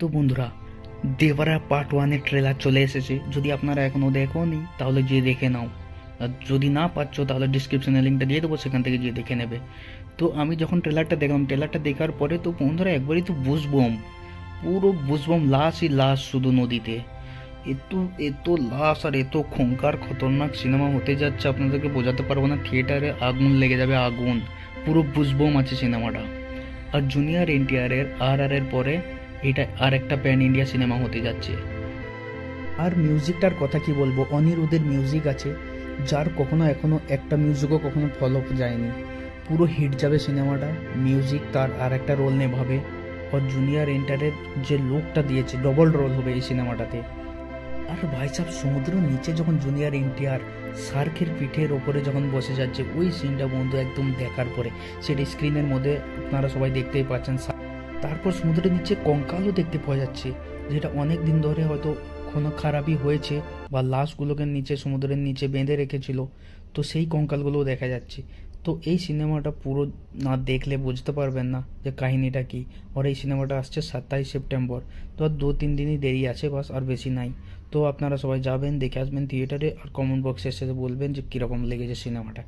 তো বন্ধুরা, দেবরা পার্ট ওয়ানের ট্রেলার চলে এসেছে। যদি আপনারা এখনও দেখোনি তাহলে গিয়ে দেখে নাও, আর যদি না পাচ্ছ তাহলে ডিসক্রিপশনে লিঙ্কটা দিয়ে দেবো, সেখান থেকে গিয়ে দেখে নেবে। তো আমি যখন ট্রেলারটা দেখলাম, ট্রেলারটা দেখার পরে তো বন্ধুরা একবারই তো বুঝবম, পুরো বুঝবম লাশই লাশ শুধু নদীতে। এত এত লাশ আর এত খঙ্কার খতরনাক সিনেমা হতে যাচ্ছে, আপনাদেরকে বোঝাতে পারবো না। থিয়েটারে আগুন লেগে যাবে, আগুন। পুরো বুঝবম আছে সিনেমাটা। আর জুনিয়র এনটিআরের এর পরে এটা আর একটা প্যান ইন্ডিয়া সিনেমা হতে যাচ্ছে। আর মিউজিকটার কথা কি বলবো, অনিরুদ্ধের মিউজিক আছে, যার কখনো এখনো একটা মিউজিকও কখনো ফলপ যায়নি। পুরো হিট যাবে সিনেমাটা। মিউজিক তার আর একটা রোল নেভাবে। আর জুনিয়র এন্টারের যে লোকটা দিয়েছে, ডবল রোল হবে এই সিনেমাটাতে। আর ভাই সাহেব, সমুদ্রের নিচে যখন জুনিয়র এনটিআর শার্কের পিঠের ওপরে যখন বসে যাচ্ছে, ওই সিনটা বন্ধু একদম দেখার পরে, সেটা স্ক্রিনের মধ্যে আপনারা সবাই দেখতেই পাচ্ছেন। তারপর সমুদ্রের নিচে কঙ্কালও দেখতে পাওয়া যাচ্ছে, যেটা অনেক দিন ধরে হয়তো কোনো খারাপই হয়েছে, বা লাশগুলোকে নিচে সমুদ্রের নিচে বেঁধে রেখেছিল, তো সেই কঙ্কালগুলোও দেখা যাচ্ছে। তো এই সিনেমাটা পুরো না দেখলে বুঝতে পারবেন না যে কাহিনীটা কি। আর এই সিনেমাটা আসছে 27 সেপ্টেম্বর। তো আর 2-3 দিনই দেরি আছে বাস, আর বেশি নাই। তো আপনারা সবাই যাবেন, দেখে আসবেন থিয়েটারে, আর কমেন্ট বক্সে এসে বলবেন যে কীরকম লেগেছে সিনেমাটা।